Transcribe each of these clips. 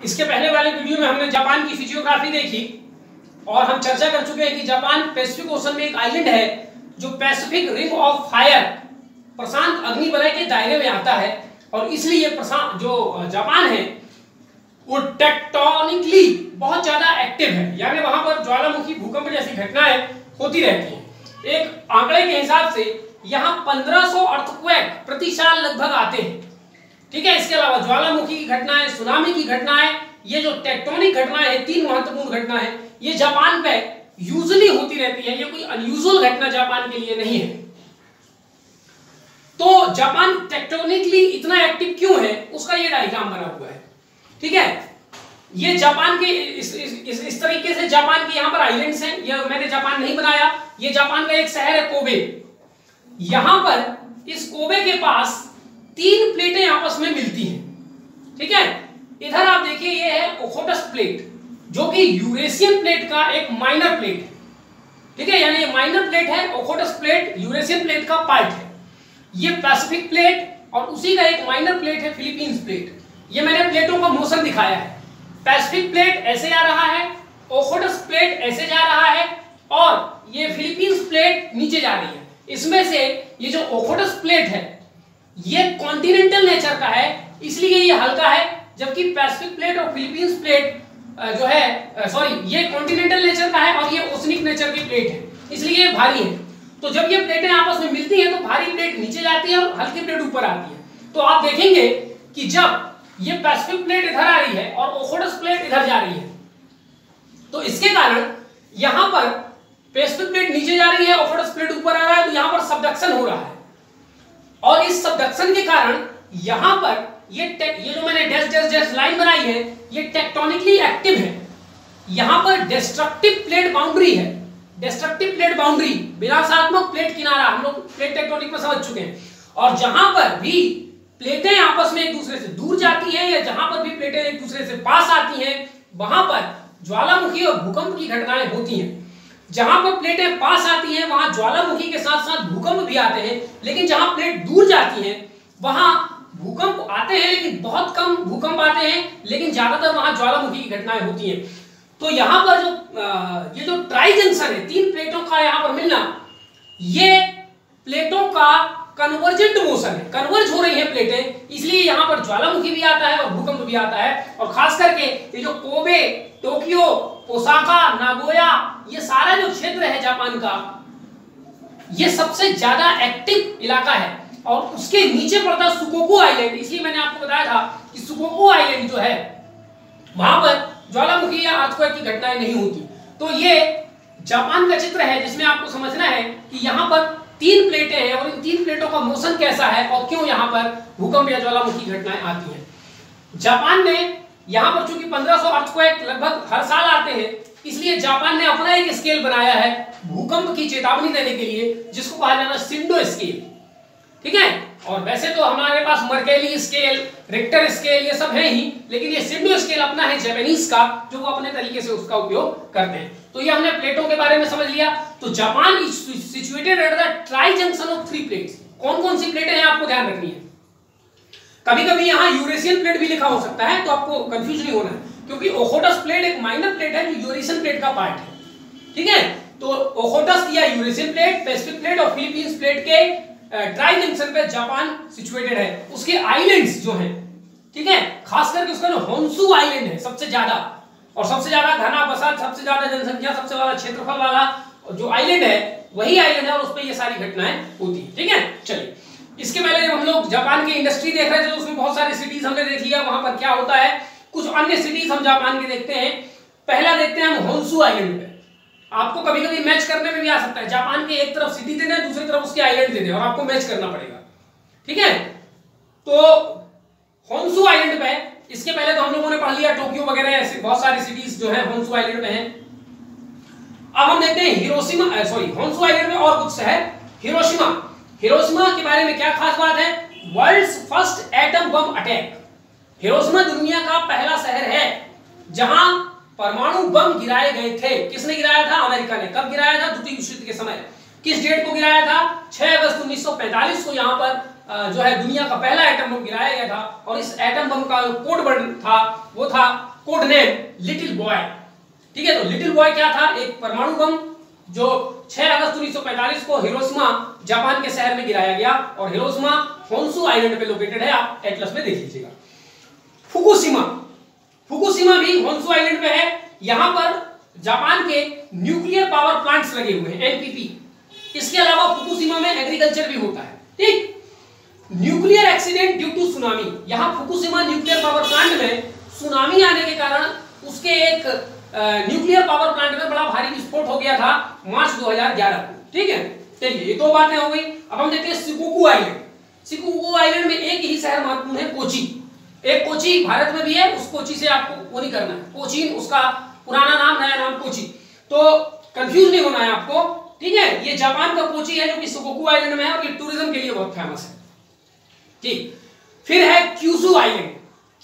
इसके पहले वाले वीडियो में हमने जापान की फिजियोग्राफी देखी और हम चर्चा कर चुके हैं कि जापान पैसिफिक ओशन में एक आइलैंड है जो पैसिफिक रिंग ऑफ फायर प्रशांत अग्निवलय के दायरे में आता है और इसलिए प्रशांत जो जापान है वो टेक्टोनिकली बहुत ज्यादा एक्टिव है, यानी वहां पर ज्वालामुखी भूकंप जैसी घटनाएं होती रहती हैं। एक आंकड़े के हिसाब से यहाँ 1500 अर्थक्वेक प्रति साल लगभग आते हैं। ठीक है, इसके अलावा ज्वालामुखी की घटनाएं, सुनामी की घटनाएं, ये जो टेक्टोनिक घटनाएं हैं, तीन महत्वपूर्ण घटनाएं हैं, ये जापान पे यूजुअली होती रहती है। ये कोई अनयूजुअल घटना जापान के लिए नहीं है। तो जापान टेक्टोनिकली इतना एक्टिव क्यों है, उसका ये डायग्राम बना हुआ है। ठीक है, ये जापान के इस तरीके से जापान के यहाँ पर आइलैंड्स हैं। ये मैंने जापान नहीं बनाया, ये जापान का एक शहर है कोबे। यहां पर इस कोबे के पास तीन प्लेटें आपस में मिलती हैं। ठीक है, इधर आप देखिए, ये है ओखोटस प्लेट जो कि यूरेशियन प्लेट का एक माइनर प्लेट है। ठीक है, यानी ये माइनर प्लेट है, ओखोटस प्लेट यूरेशियन प्लेट का पार्ट है। ये पैसिफिक प्लेट और उसी का एक माइनर प्लेट है फिलीपींस प्लेट। ये मैंने प्लेटों का मोशन दिखाया है। पैसिफिक प्लेट ऐसे आ रहा है, ओखोटस प्लेट ऐसे जा रहा है और ये फिलीपींस प्लेट नीचे जा रही है। इसमें से ये जो ओखोटस प्लेट है ये कॉन्टिनेंटल नेचर का है, इसलिए ये हल्का है, जबकि पैसिफिक प्लेट और फिलीपींस प्लेट जो है ये कॉन्टिनेंटल नेचर का है और ये ओशनिक नेचर की प्लेट है, इसलिए ये भारी है। तो जब ये प्लेटें आपस में मिलती हैं तो भारी प्लेट नीचे जाती है और हल्की प्लेट ऊपर आती है। तो आप देखेंगे कि जब ये पैसिफिक प्लेट इधर आ रही है और ओखोटस प्लेट इधर जा रही है, तो इसके कारण यहां पर पैसिफिक प्लेट नीचे जा रही है, ओखोटस प्लेट ऊपर आ रहा है, तो यहां पर सबडक्शन हो रहा है। और इस सबडक्शन के कारण यहां पर ये जो मैंने डैश डैश डैश लाइन बनाई है, ये टेक्टोनिकली एक्टिव है। यहां पर डिस्ट्रक्टिव प्लेट बाउंड्री है, डिस्ट्रक्टिव प्लेट बाउंड्री, विनाशात्मक प्लेट किनारा, हम लोग प्लेट टेक्टोनिक में समझ चुके हैं। और जहां पर भी प्लेटें आपस में एक दूसरे से दूर जाती हैं या जहां पर भी प्लेटें एक दूसरे से पास आती हैं, वहां पर ज्वालामुखी और भूकंप की घटनाएं होती हैं। जहां पर प्लेटें पास आती हैं वहां ज्वालामुखी के साथ साथ भूकंप भी आते हैं, लेकिन जहां प्लेट दूर जाती हैं वहां भूकंप आते हैं लेकिन बहुत कम भूकंप आते हैं, लेकिन ज्यादातर वहां ज्वालामुखी की घटनाएं होती हैं। तो यहां पर जो ये जो ट्राई जंक्शन है, तीन प्लेटों का यहां पर मिलना, ये प्लेटों का कन्वर्जेंट मोशन है, कन्वर्ज हो रही है प्लेटें, इसलिए यहां पर ज्वालामुखी भी आता है और भूकंप भी आता है। और खास करके ये जो कोबे, टोक्यो, ओसाका, नागोया, ये सारा जो क्षेत्र है जापान का, ये सबसे ज्यादा एक्टिव इलाका है। और उसके नीचे पड़ता सुकोकू आइलैंड, इसलिए मैंने आपको बताया था कि सुकोकू आइलैंड जो है वहां पर ज्वालामुखी या अर्थक्वेक की घटनाएं नहीं होती। तो ये जापान का चित्र है जिसमें आपको समझना है कि यहाँ पर तीन प्लेटें हैं और इन तीन प्लेटों का मोशन कैसा है और क्यों यहाँ पर भूकंप या ज्वालामुखी घटनाएं आती हैं। जापान ने यहाँ पर चूंकि 1500 अर्थक्वेक लगभग हर साल आते हैं, इसलिए जापान ने अपना एक स्केल बनाया है भूकंप की चेतावनी देने के लिए, जिसको कहा जाता है शिंडो स्केल। ठीक है, और वैसे तो हमारे पास मर्केली स्केल, रिक्टर स्केल, ये सब है ही, लेकिन ये शिंडो स्केल अपना है जापानीज का, जो वो अपने तरीके से उसका उपयोग करते हैं। तो ये हमने प्लेटों के बारे में समझ लिया। तो Japan is situated at the tri junction of three plates. कौन कौन सी प्लेटें हैं आपको ध्यान रखनी है। कभी कभी यहाँ यूरेशियन प्लेट भी लिखा हो सकता है, तो आपको कंफ्यूज नहीं होना है, क्योंकि ओखोटस प्लेट एक माइनर प्लेट है जो यूरेशियन प्लेट का पार्ट है। ठीक है, तो ओखोटस या यूरेशियन प्लेट, पैसिफिक प्लेट और फिलीपींस प्लेट के ट्राई जंक्शन पे जापान सिचुएटेड है। उसके आइलैंड्स जो हैं, ठीक है, खास करके उसका जो होन्शु आइलैंड है सबसे ज्यादा और सबसे ज्यादा घना बसा, सबसे ज्यादा जनसंख्या, सबसे ज्यादा क्षेत्रफल वाला जो आइलैंड है वही आइलैंड है और उस पर ये सारी घटनाएं होती है। ठीक है, चलिए, इसके पहले हम लोग जापान की इंडस्ट्री देख रहे थे, उसमें बहुत सारी सिटीज हमने देख लिया, वहां पर क्या होता है। कुछ अन्य सिटीज हम जापान के देखते हैं। पहला देखते हैं हम होन्शु आइलैंड पे। आपको कभी कभी मैच करने में भी आ सकता है, जापान के एक तरफ सिटी दे दें, दूसरी तरफ उसके आइलैंड दे दें और आपको मैच करना पड़ेगा। ठीक है, तो होन्शु आइलैंड पे, इसके पहले तो हम लोगों ने पढ़ लिया टोक्यो वगैरह, ऐसे बहुत सारी सिटीज जो है होन्शु आइलैंड पे हैं। अब हम देखते हैं होन्शु आइलैंड में और कुछ शहर। हिरोशिमा, हिरोशिमा के बारे में क्या खास बात है। World's first atom bomb attack. Hiroshima दुनिया का पहला शहर है जहां परमाणु बम गिराए गए थे। किसने गिराया था? अमेरिका ने। कब गिराया था? द्वितीय विश्व युद्ध के समय। किस डेट को गिराया था? 6 अगस्त 1945 को यहाँ पर जो है दुनिया का पहला एटम बम गिराया गया था। और इस एटम बम का कोड वर्ड था वो था कोड नेम लिटिल बॉय। ठीक है, तो लिटिल बॉय क्या था? एक परमाणु बम जो 6 अगस्त 1945 को हिरोशिमा जापान के शहर में गिराया गया, और हिरोशिमा होन्शु आइलैंड पे लोकेटेड है, आप एटलस में देख लीजिएगा। फुकुशिमा, फुकुशिमा भी होन्शु आइलैंड पे है। यहां पर जापान के न्यूक्लियर पावर प्लांट्स लगे हुए हैं, एनपीपी। इसके अलावा फुकुशिमा में एग्रीकल्चर भी होता है। ठीक, nuclear accident due to tsunami, यहां फुकुशिमा न्यूक्लियर पावर प्लांट में सुनामी आने के कारण उसके एक न्यूक्लियर पावर प्लांट में बड़ा भारी विस्फोट हो गया था मार्च 2011 को। ठीक है, चलिए ये दो बातें हो गई। अब हम देखते हैं शिकोकू आइलैंड। शिकोकू आइलैंड में एक ही शहर महत्वपूर्ण है, कोची। एक कोची भारत में भी है, उस कोची से आपको वो नहीं करना है, कोचीन उसका पुराना नाम, नया नाम कोची, तो कंफ्यूज नहीं होना है आपको। ठीक है, ये जापान का कोची है जो कि शिकोकू आइलैंड में है, और ये टूरिज्म के लिए बहुत फेमस है। ठीक, फिर है क्यूशू आइलैंड।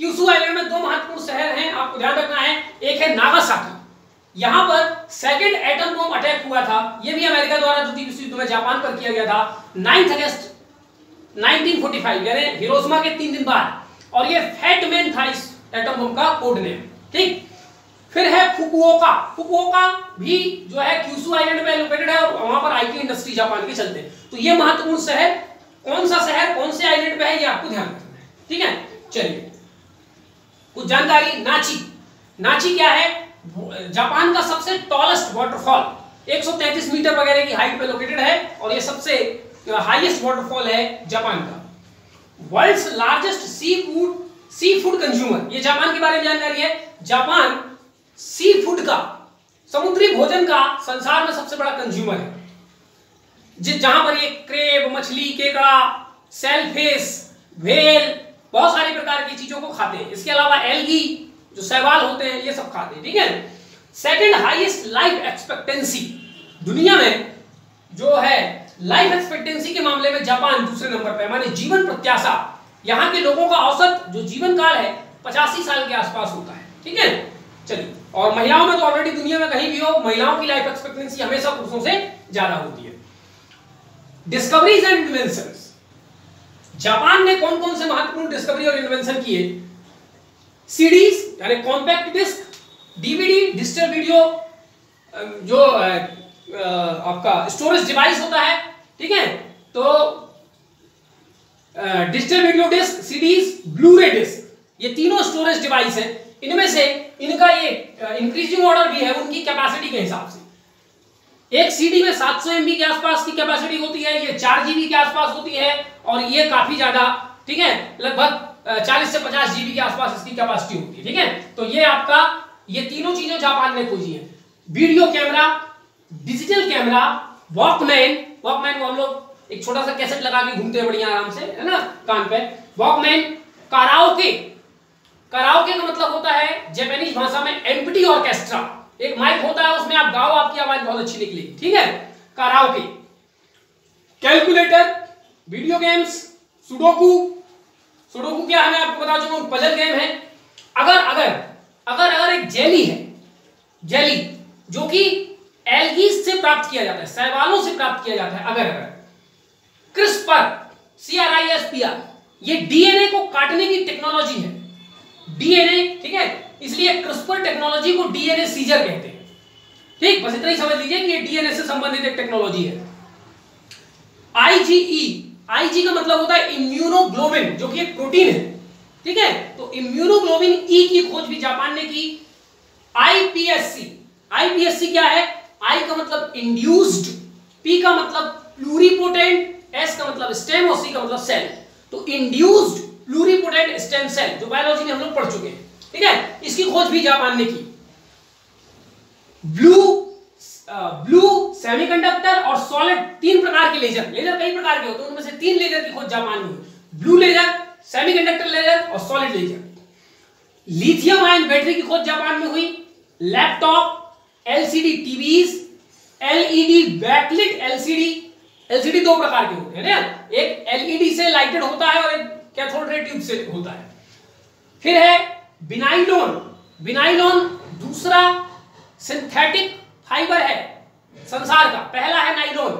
क्यूशू आइलैंड में दो महत्वपूर्ण शहर हैं, आपको ध्यान रखना है। एक है नागासाकी, यहां पर सेकंड एटम बम अटैक हुआ था, यह भी अमेरिका द्वारा द्वितीय विश्व युद्ध में जापान पर किया गया था 9 अगस्त 1945, यानी हिरोशिमा के 3 दिन बाद, और ये फैट मैन था इस एटम बम का कोड नेम। ठीक, फिर है फुकुओका। फुकुओका भी जो है क्यूशू आइलैंड में लोकेटेड है, और वहां पर आईटी इंडस्ट्री जापान के चलते हैं। तो ये महत्वपूर्ण शहर, कौन सा शहर कौन से आइलैंड पे है, ये आपको ध्यान रखना है। ठीक है, चलिए कुछ जानकारी। नाची, नाची क्या है? जापान का सबसे टॉलेस्ट वाटरफॉल, 133 मीटर वगैरह की हाइट पे लोकेटेड है, और ये सबसे हाईएस्ट वाटरफॉल है जापान का। World's largest seafood consumer, ये जापान के बारे में जानकारी है। जापान सी फूड का, समुद्री भोजन का संसार में सबसे बड़ा कंज्यूमर है, जहां पर ये क्रेब, मछली, केकड़ा, सेलफिश, व्हेल, बहुत सारी प्रकार की चीजों को खाते हैं। इसके अलावा एल्गी, जो शैवाल होते हैं, ये सब खाते हैं। ठीक है, सेकंड हाईएस्ट लाइफ एक्सपेक्टेंसी, दुनिया में जो है लाइफ एक्सपेक्टेंसी के मामले में जापान दूसरे नंबर पे है, माने जीवन प्रत्याशा। यहां के लोगों का औसत जो जीवन काल है 85 साल के आसपास होता है। ठीक है, चलिए, और महिलाओं में तो ऑलरेडी दुनिया में कहीं भी हो, महिलाओं की लाइफ एक्सपेक्टेंसी हमेशा पुरुषों से ज्यादा होती है। डिस्कवरीज एंड इन्वेंशंस, जापान ने कौन कौन से महत्वपूर्ण डिस्कवरी और इन्वेंशन किए? सीडीज यानी compact disc, DVD digital video, जो आपका स्टोरेज डिवाइस होता है। ठीक है, तो digital video disc, CDs, Blu ray disc, ये तीनों स्टोरेज डिवाइस हैं। इनमें से इनका ये इंक्रीजिंग ऑर्डर भी है उनकी कैपेसिटी के हिसाब से। एक सीडी में 700 MB के आसपास की कैपेसिटी होती है, ये 4 GB के आसपास होती है, और ये काफी ज्यादा, ठीक है, लगभग 40 से 50 GB के आसपास इसकी कैपेसिटी होती है। ठीक है, तो ये आपका, ये तीनों चीजें जापान ने खोजी है। Video camera, digital camera, Walkman, Walkman को हम लोग एक छोटा सा कैसेट लगा के घूमते हैं बढ़िया आराम से, है ना, कान पे। वॉकमैन, कराओके, कराओके का मतलब होता है जापानीज भाषा में एम्प्टी ऑर्केस्ट्रा, एक माइक होता है, उसमें आप गाओ, आपकी आवाज बहुत अच्छी निकलेगी। ठीक है, karaoke. Calculator, video games, sudoku, sudoku क्या है मैं आपको बता चुका हूं, पजल गेम है। अगर एक जेली है, जेली जो कि एल्गीज से प्राप्त किया जाता है, शैवालों से प्राप्त किया जाता है, अगर क्रिस्पर, CRISPR, ये डीएनए को काटने की टेक्नोलॉजी है, डीएनए। ठीक है, इसलिए क्रिस्पर टेक्नोलॉजी को डीएनए सीजर कहते हैं। ठीक, बस इतना ही समझ लीजिए कि ये डीएनए से संबंधित एक टेक्नोलॉजी है। IgE, IG का मतलब होता है इम्यूनोग्लोबिन, जो कि एक प्रोटीन है। ठीक है, तो इम्यूनोग्लोबिन E की खोज भी जापान ने की। IPSC क्या है? I का मतलब इंड्यूस्ड, P का मतलब प्लूरिपोटेंट, S का मतलब स्टेम और C का मतलब सेल। तो इंड्यूस्ड प्लूरिपोटेंट स्टेम सेल, जो बायोलॉजी में हम लोग पढ़ चुके हैं। ठीक है, इसकी खोज भी जापान ने की। ब्लू सेमीकंडक्टर और सॉलिड, 3 प्रकार के लेजर, लेजर कई प्रकार के होते हैं, उनमें से 3 लेजर की खोज जापान में हुई। ब्लू लेजर, सेमीकंडक्टर लेजर और solid laser. Lithium ion battery की खोज जापान में हुई। Laptop, LCD TVs, LED backlit LCD 2 प्रकार के होते हैं ना, एक LED से लाइटेड होता है और एक कैथोड रे ट्यूब से होता है। फिर है विनाइलोन, विनाइलोन दूसरा सिंथेटिक फाइबर है संसार का, पहला है नाइलोन।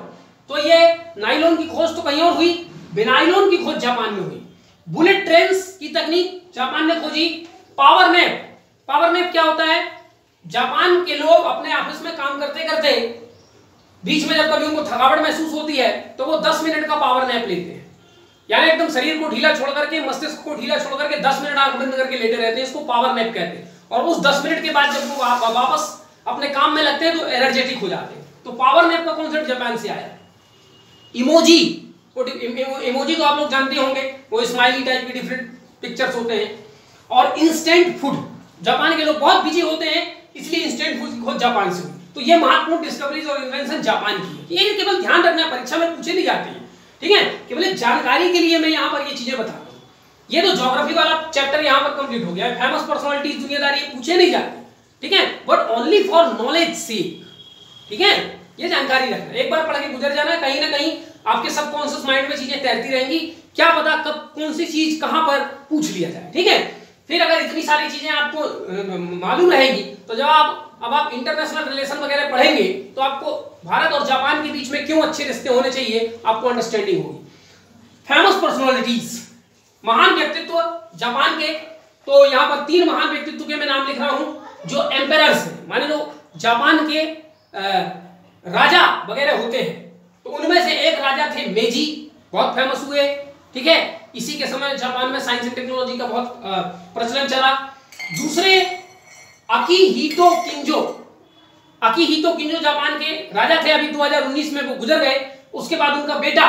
तो ये नाइलोन की खोज तो कहीं और हुई, विनाइलोन की खोज जापान में हुई। बुलेट ट्रेन्स की तकनीक जापान ने खोजी। पावर पावर नैप क्या होता है? जापान के लोग अपने ऑफिस में काम करते करते बीच में जब कभी उनको थकावट महसूस होती है तो वो 10 मिनट का पावर नैप लेते हैं, यानी एकदम शरीर को ढीला छोड़ करके, मस्तिष्क को ढीला छोड़ करके 10 मिनट आंख बंद करके लेटे रहते हैं। इसको पावर नैप कहते हैं। और उस 10 मिनट के बाद जब वो वापस अपने काम में लगते हैं तो एनर्जेटिक हो जाते हैं। तो पावर नैप का कॉन्सेप्ट जापान से आया। इमोजी, इमोजी तो आप लोग जानते होंगे, वो स्माइली टाइप के डिफरेंट पिक्चर्स होते हैं। और इंस्टेंट फूड, जापान के लोग बहुत बिजी होते हैं, इसलिए इंस्टेंट फूड की खोज जापान से हुई। तो ये महत्वपूर्ण डिस्कवरीज और इन्वेंशन जापान की है। ये केवल ध्यान रखना, परीक्षा में पूछे नहीं जाते हैं, ठीक है, केवल जानकारी के लिए मैं यहाँ पर ये चीजें बता रहा हूँ। ये तो ज्योग्राफी वाला चैप्टर यहाँ पर कंप्लीट हो गया। फेमस पर्सनालिटीज दुनियादारी पूछे नहीं जाते, ठीक है, बट ओनली फॉर नॉलेज सेक, ठीक है, ये जानकारी रखना। एक बार पढ़ के गुजर जाना, कहीं ना कहीं आपके सबकॉन्शियस माइंड में चीजें तैरती रहेंगी, क्या पता कब कौन सी चीज कहां पर पूछ लिया जाए, ठीक है। फिर अगर इतनी सारी चीजें आपको मालूम रहेगी तो जब आप इंटरनेशनल रिलेशन वगैरह पढ़ेंगे तो आपको भारत और जापान के बीच में क्यों अच्छे रिश्ते होने चाहिए आपको अंडरस्टैंडिंग होगी। फेमस पर्सनालिटीज, महान व्यक्तित्व जापान के, तो यहाँ पर 3 महान व्यक्तित्व के मैं नाम लिख रहा हूं जो एम्पेरर्स हैं, माने लो जापान के राजा वगैरह होते हैं। तो उनमें से एक राजा थे मेजी, बहुत फेमस हुए, ठीक है, इसी के समय जापान में साइंस एंड टेक्नोलॉजी का बहुत प्रचलन चला। दूसरे अकिहितो किंजो, अकिहितो किंजो जापान के राजा थे, अभी 2019 में वो गुजर गए। उसके बाद उनका बेटा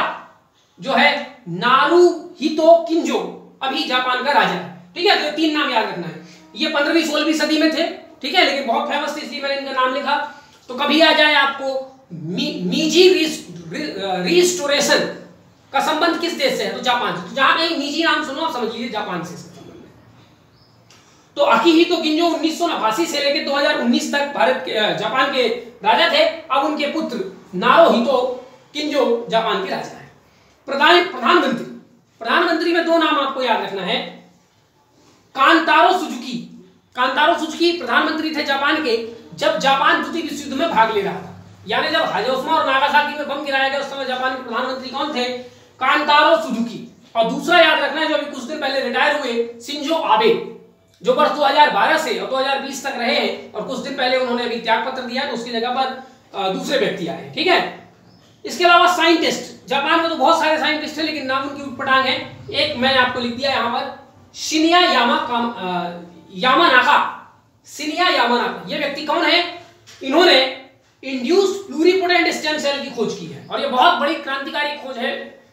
जो है नारुहितो किंजो अभी जापान का राजा है, ठीक है। तो 3 नाम याद रखना है। ये 15वीं-16वीं सदी में थे, ठीक है, लेकिन बहुत फेमस थे इसलिए मैंने इनका नाम लिखा। तो कभी आ जाए आपको मीजी रिस्टोरेशन का संबंध किस देश से है? तो जापान से। तो जहां कहीं मीजी नाम सुनो आप समझ लीजिए जापान से संबंध है। तो अकिहितो किंजो 1989 से लेकर 2019 तक भारत के जापान के राजा थे। अब उनके पुत्र नारुहितो किंजो जापान के राजा है। प्रधानमंत्री, प्रधानमंत्री में 2 नाम आपको याद रखना है। कांतारो सुजुकी, कांतारो सुजुकी प्रधानमंत्री थे जापान के जब जापान द्वितीय विश्व युद्ध में भाग ले रहा था, यानी जब हिरोशिमा और नागासाकी में बम गिराया गया उस समय जापान के प्रधानमंत्री कौन थे? कांतारो सुजुकी। और दूसरा याद रखना है जो अभी कुछ दिन पहले रिटायर हुए, शिंजो आबे, जो वर्ष 2012 से और 2020 तक रहे हैं और कुछ दिन पहले उन्होंने अभी त्याग पत्र दिया, तो उसकी जगह पर दूसरे व्यक्ति आए, ठीक है। इसके अलावा साइंटिस्ट, जापान में तो बहुत सारे साइंटिस्ट हैं लेकिन नाम उनकी उटपटांग है। एक मैंने आपको लिख दिया यहाँ पर, शिनिया यामानाका, शिनिया यामानाका। ये व्यक्ति कौन है? इन्होंने इंड्यूस्ड प्लूरिपोटेंट स्टेम सेल की खोज की है और ये बहुत बड़ी क्रांतिकारी खोज है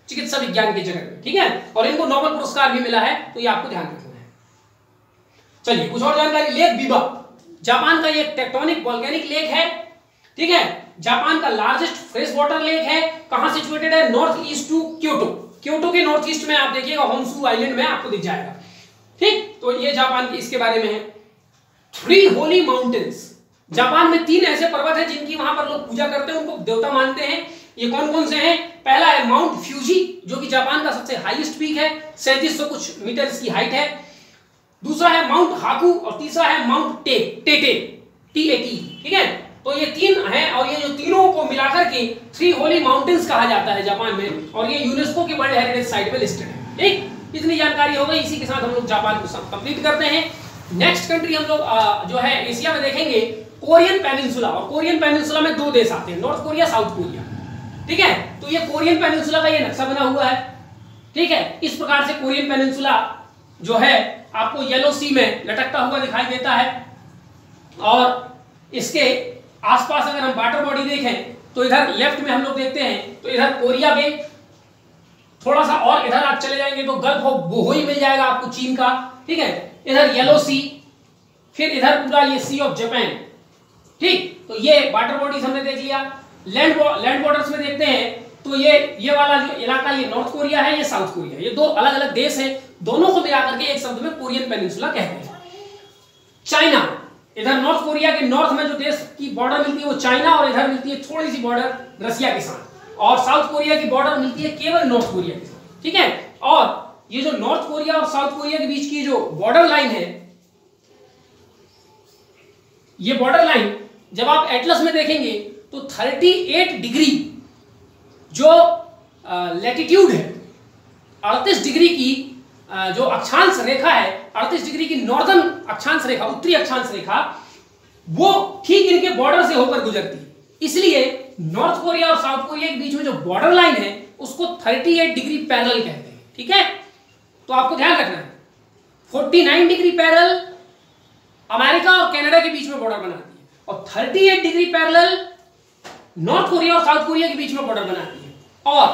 चिकित्सा विज्ञान के जगत में, ठीक है, और इनको नोबेल पुरस्कार भी मिला है, तो ये आपको ध्यान रखना है। चलिए कुछ और जानकारी। लेक बिबा, जापान का ये टेक्टोनिक वोल्केनिक लेक है, ठीक है, जापान का लार्जेस्ट फ्रेश वाटर लेक है। कहां सिचुएटेड है? North east to Kyoto, Kyoto के नॉर्थ ईस्ट में आप देखिएगा होन्शु आइलैंड में आपको दिख जाएगा, ठीक। तो ये जापान की इसके बारे में है। 3 होली माउंटेन्स, जापान में 3 ऐसे पर्वत हैं जिनकी वहां पर लोग पूजा करते हैं, उनको देवता मानते हैं। ये कौन कौन से हैं? पहला है माउंट फ्यूजी जो कि जापान का सबसे हाईएस्ट पीक है, 3700 कुछ मीटर्स की हाइट है। दूसरा है माउंट हाकू और तीसरा है माउंट टेटे, TAT, ठीक है। तो ये 3 हैं और ये जो तीनों को मिलाकर के 3 होली माउंटेन्स कहा जाता है जापान में, और ये यूनेस्को के वर्ल्ड हेरिटेज साइट में लिस्टेड है, ठीक। इतनी जानकारी हो गई, इसी के साथ हम लोग जापान को कंप्लीट करते हैं। नेक्स्ट कंट्री हम लोग जो है एशिया में देखेंगे कोरियन पेनिनसुला, और कोरियन पेनिनसुला में 2 देश आते हैं, नॉर्थ कोरिया, साउथ कोरिया, ठीक है। तो ये कोरियन पेनिनसुला का ये नक्शा बना हुआ है, ठीक है। इस प्रकार से कोरियन पेनिनसुला जो है आपको येलो सी में लटकता हुआ दिखाई देता है, और इसके आसपास अगर हम वाटर बॉडी देखें तो इधर लेफ्ट में हम लोग देखते हैं तो इधर कोरिया बे, थोड़ा सा और इधर आप चले जाएंगे तो गल्फ ऑफ बोहोई मिल जाएगा आपको चीन का, ठीक है। इधर येलो सी, फिर इधर पूरा ये सी ऑफ जापान, ठीक। तो ये वाटर बॉडीज हमने देख लिया। लैंड बॉर्डर्स में देखते हैं तो ये वाला जो इलाका ये नॉर्थ कोरिया है, ये साउथ कोरिया, ये 2 अलग अलग देश हैं, दोनों को मिलाकर के एक शब्द में कोरियन पेनिनसुला कहते हैं। चाइना, इधर नॉर्थ कोरिया के नॉर्थ में जो देश की बॉर्डर मिलती है वो चाइना, और इधर मिलती है थोड़ी सी बॉर्डर रसिया के साथ, और साउथ कोरिया की बॉर्डर मिलती है केवल नॉर्थ कोरिया के साथ, ठीक है। और ये जो नॉर्थ कोरिया और साउथ कोरिया के बीच की जो बॉर्डर लाइन है, ये बॉर्डर लाइन जब आप एटलस में देखेंगे तो 38 डिग्री जो लैटिट्यूड है, 38 डिग्री की जो अक्षांश रेखा है 38 डिग्री की नॉर्दर्न अक्षांश रेखा, उत्तरी अक्षांश रेखा, वो ठीक इनके बॉर्डर से होकर गुजरती है। इसलिए नॉर्थ कोरिया और साउथ कोरिया के बीच में जो बॉर्डर लाइन है उसको 38 डिग्री पैरेलल कहते हैं। ठीक है, तो आपको ध्यान रखना है 49 डिग्री पैरेलल अमेरिका और कनाडा के बीच में बॉर्डर बनाती है, और 38 डिग्री पैरेलल नॉर्थ कोरिया और साउथ कोरिया के बीच में बॉर्डर बनाती है, और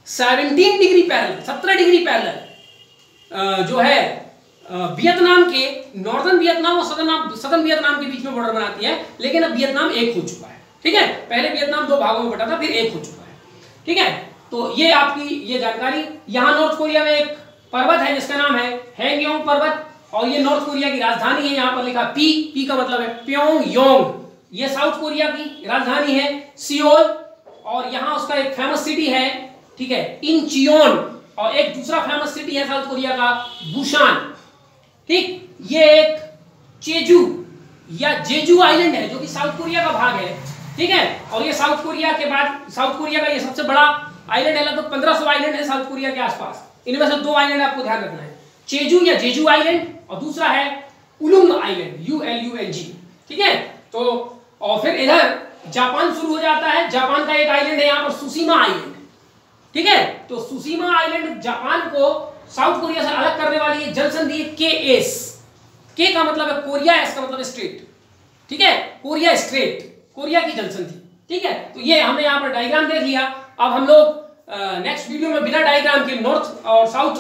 17 डिग्री पैरेलल 17 डिग्री पैरेलल जो है वियतनाम के नॉर्दर्न वियतनाम और सदर्न वियतनाम के बीच में बॉर्डर बनाती है। लेकिन अब वियतनाम एक हो चुका है। ठीक है, पहले वियतनाम दो भागों में बटा था, फिर एक हो चुका है। ठीक है, तो ये आपकी ये जानकारी। यहां नॉर्थ कोरिया में एक पर्वत है जिसका नाम है हैंगयोंग पर्वत, और ये नॉर्थ कोरिया की राजधानी है। यहां पर लिखा पी का मतलब है प्योंगयांग। ये साउथ कोरिया की राजधानी है सियोल, और यहां उसका एक फेमस सिटी है, ठीक है, इंचियोन, और एक दूसरा फेमस सिटी है साउथ कोरिया का बुसान। ठीक, ये एक चेजू या जेजू आइलैंड है जो कि साउथ कोरिया का भाग है। ठीक है, और ये साउथ कोरिया के बाद साउथ कोरिया का ये सबसे बड़ा आइलैंड है। लगभग 1500 आइलैंड है साउथ कोरिया के आसपास। इनमें से दो आइलैंड आपको ध्यान रखना है, चेजू या जेजू आइलैंड, और दूसरा है उलुंग आइलैंड, ULUNG। ठीक है, तो और फिर इधर जापान शुरू हो जाता है। जापान का एक आइलैंड है यहाँ पर सुशीमा आइलैंड। ठीक है, तो सुशीमा आइलैंड जापान को साउथ कोरिया से अलग करने वाली एक जल संधि है KS। के का मतलब है कोरिया, एस का मतलब है स्ट्रेट। ठीक है, कोरिया स्ट्रेट, कोरिया की जल संधि। ठीक है, तो ये हमने यहाँ पर डायग्राम देख लिया। अब हम लोग नेक्स्ट वीडियो में बिना डायग्राम के नॉर्थ और साउथ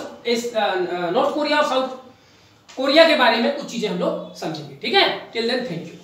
नॉर्थ कोरिया और साउथ कोरिया के बारे में कुछ चीजें हम लोग समझेंगे। ठीक है, टिल देन थैंक यू।